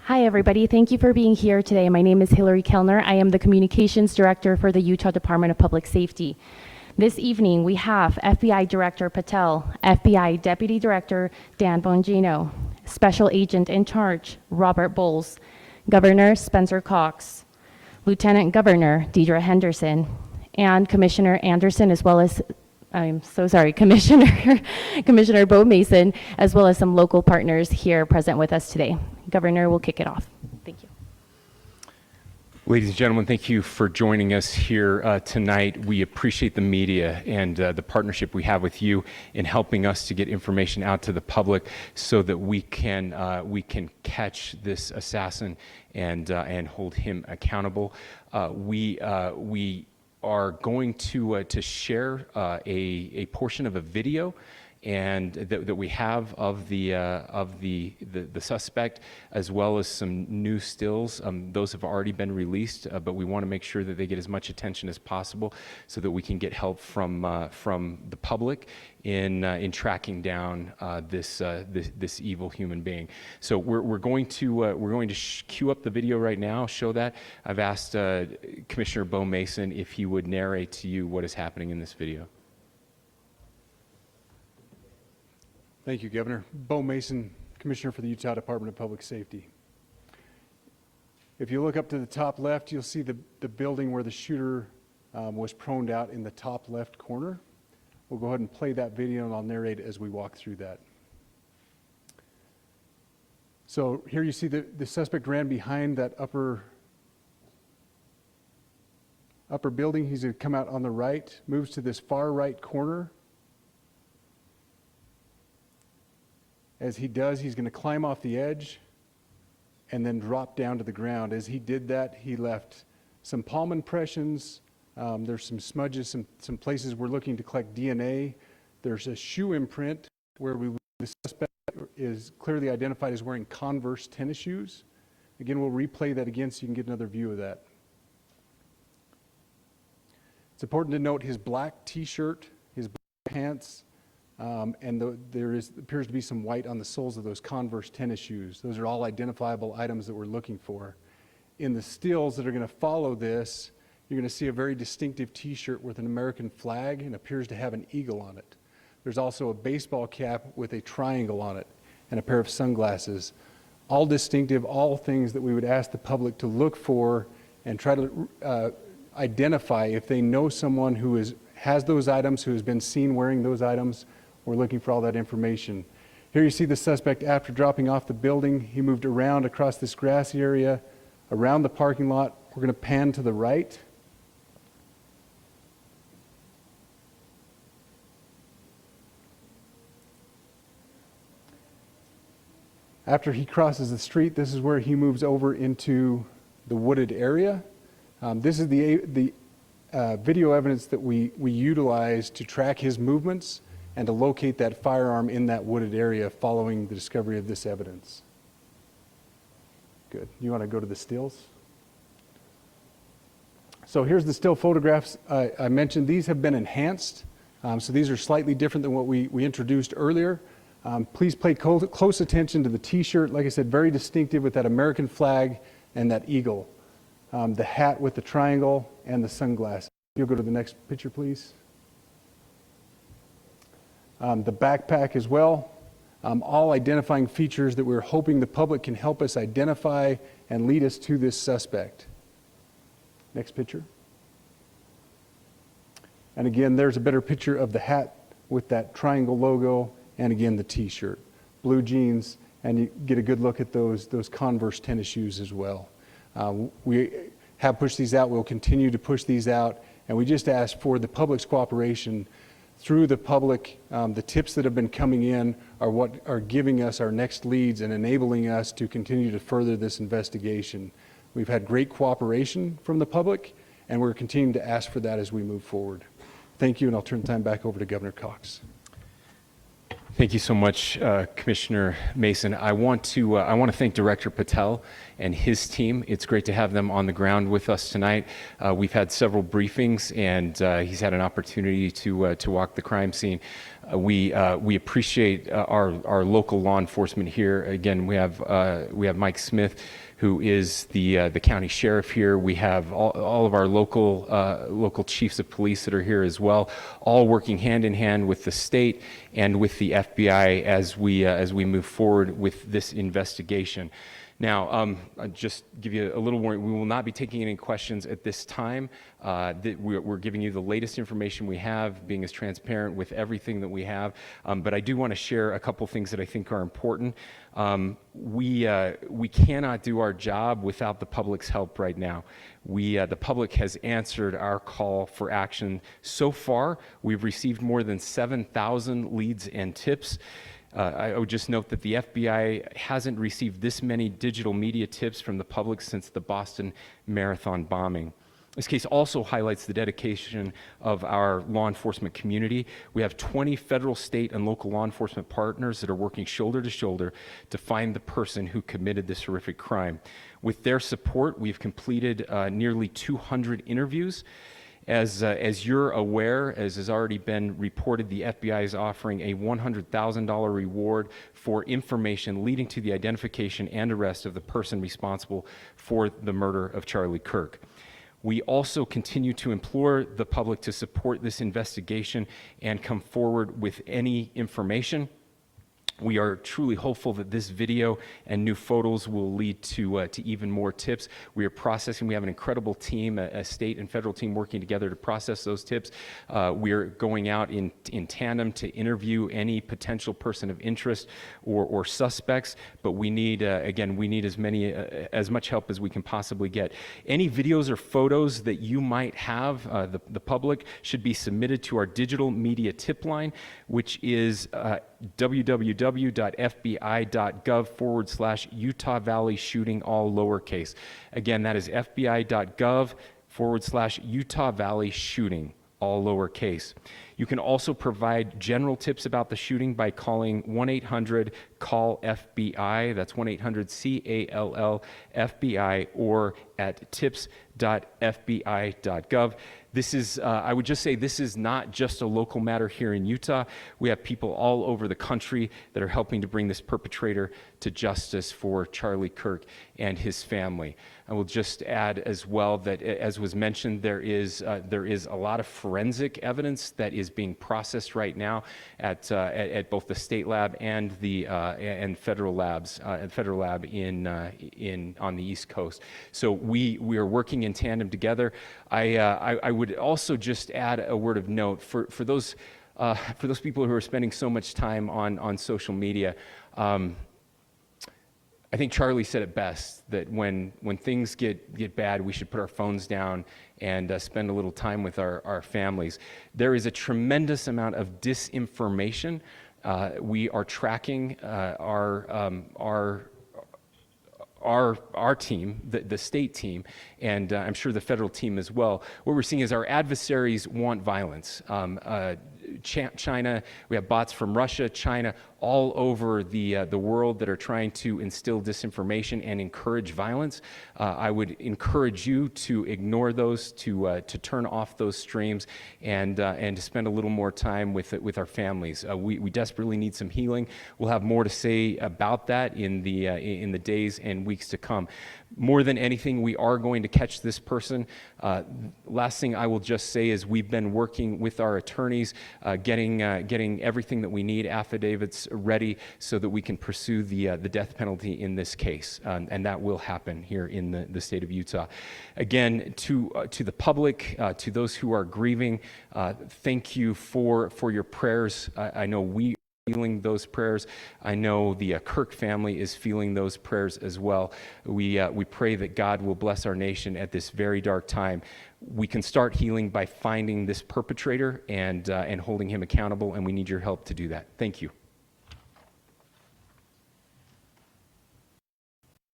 Hi, everybody. Thank you for being here today. My name is Hillary Kellner. I am the Communications Director for the Utah Department of Public Safety. This evening, we have FBI Director Patel, FBI Deputy Director Dan Bongino, Special Agent in Charge Robert Bowles, Governor Spencer Cox, Lieutenant Governor Deidre Henderson, and Commissioner Anderson, as well as Commissioner Bo Mason, as well as some local partners here present with us today. Governor will kick it off. Thank you. Ladies and gentlemen, thank you for joining us here tonight. We appreciate the media and the partnership we have with you in helping us to get information out to the public so that we can catch this assassin and hold him accountable. We are going to share a portion of a video and that we have of the suspect, as well as some new stills. Those have already been released, but we want to make sure that they get as much attention as possible so that we can get help from the public in tracking down this evil human being. So we're going to cue up the video right now, show that. I've asked Commissioner Bo Mason if he would narrate to you what is happening in this video. Thank you, Governor. Bo Mason, Commissioner for the Utah Department of Public Safety. If you look up to the top left, you'll see the building where the shooter was proned out in the top left corner. We'll go ahead and play that video and I'll narrate as we walk through that. So here you see the suspect ran behind that upper building. He's going to come out on the right, moves to this far right corner. As he does, he's going to climb off the edge and then drop down to the ground. As he did that, he left some palm impressions. There's some smudges, some places we're looking to collect DNA. There's a shoe imprint where the suspect is clearly identified as wearing Converse tennis shoes. Again, we'll replay that again so you can get another view of that. It's important to note his black t-shirt, his black pants, and there appears to be some white on the soles of those Converse tennis shoes. Those are all identifiable items that we're looking for. In the stills that are going to follow this, you're going to see a very distinctive t-shirt with an American flag and appears to have an eagle on it. There's also a baseball cap with a triangle on it and a pair of sunglasses. All distinctive, all things that we would ask the public to look for and try to identify if they know someone who has those items, who has been seen wearing those items. We're looking for all that information. Here you see the suspect after dropping off the building. He moved around across this grassy area, around the parking lot. We're going to pan to the right. After he crosses the street, this is where he moves over into the wooded area. This is the video evidence that we utilize to track his movements and to locate that firearm in that wooded area following the discovery of this evidence. Good. You want to go to the stills? So here's the still photographs I mentioned. These have been enhanced, so these are slightly different than what we introduced earlier. Please pay close attention to the t-shirt. Like I said, very distinctive with that American flag and that eagle. The hat with the triangle and the sunglasses. You'll go to the next picture, please. The backpack as well. All identifying features that we're hoping the public can help us identify and lead us to this suspect. Next picture. And again, there's a better picture of the hat with that triangle logo, and again, the t-shirt. Blue jeans, and you get a good look at those Converse tennis shoes as well. We have pushed these out. We'll continue to push these out, and we just ask for the public's cooperation through the public. The tips that have been coming in are what are giving us our next leads and enabling us to continue to further this investigation. We've had great cooperation from the public, and we're continuing to ask for that as we move forward. Thank you, and I'll turn the time back over to Governor Cox. Thank you so much, Commissioner Mason. I want to thank Director Patel and his team. It's great to have them on the ground with us tonight. We've had several briefings, and he's had an opportunity to walk the crime scene. We appreciate our local law enforcement here. Again, we have Mike Smith, who is the county sheriff here. We have all of our local chiefs of police that are here as well, all working hand in hand with the state and with the FBI as we move forward with this investigation. Now, I'll just give you a little warning. We will not be taking any questions at this time. We're giving you the latest information we have, being as transparent with everything that we have. But I do want to share a couple things that I think are important. We cannot do our job without the public's help right now. The public has answered our call for action. So far, we've received more than 7,000 leads and tips. I would just note that the FBI hasn't received this many digital media tips from the public since the Boston Marathon bombing. This case also highlights the dedication of our law enforcement community. We have 20 federal, state, and local law enforcement partners that are working shoulder to shoulder to find the person who committed this horrific crime. With their support, we've completed nearly 200 interviews. As you're aware, as has already been reported, the FBI is offering a $100,000 reward for information leading to the identification and arrest of the person responsible for the murder of Charlie Kirk. We also continue to implore the public to support this investigation and come forward with any information. We are truly hopeful that this video and new photos will lead to even more tips. We are processing. We have an incredible team, a state and federal team working together to process those tips. We are going out in tandem to interview any potential person of interest or suspects. But we need, again, we need as much help as we can possibly get. Any videos or photos that you might have, the public, should be submitted to our digital media tip line, which is www.fbi.gov/Utah Valley shooting, all lowercase. Again, that is fbi.gov/Utah Valley shooting, all lowercase. You can also provide general tips about the shooting by calling 1-800-CALL-FBI. That's 1-800-CALL-FBI, or at tips.fbi.gov. This is, I would just say, this is not just a local matter here in Utah. We have people all over the country that are helping to bring this perpetrator to justice for Charlie Kirk and his family. I will just add as well that, as was mentioned, there is a lot of forensic evidence that is being processed right now at both the state lab and the federal labs, federal lab on the East Coast. So we are working in tandem together. I would also just add a word of note for those people who are spending so much time on social media. I think Charlie said it best, that when things get bad, we should put our phones down and spend a little time with our families. There is a tremendous amount of disinformation. We are tracking our team, the state team, and I'm sure the federal team as well. What we're seeing is our adversaries want violence. China, we have bots from Russia, China, all over the world that are trying to instill disinformation and encourage violence. I would encourage you to ignore those, to turn off those streams, and to spend a little more time with our families. We desperately need some healing. We'll have more to say about that in the days and weeks to come. More than anything, we are going to catch this person. Last thing I will just say is we've been working with our attorneys, getting everything that we need, affidavits ready, so that we can pursue the death penalty in this case, and that will happen here in the state of Utah. Again, to the public, to those who are grieving, thank you for your prayers. I know we feeling those prayers. I know the Kirk family is feeling those prayers as well. We pray that God will bless our nation at this very dark time. We can start healing by finding this perpetrator and holding him accountable, and we need your help to do that. Thank you.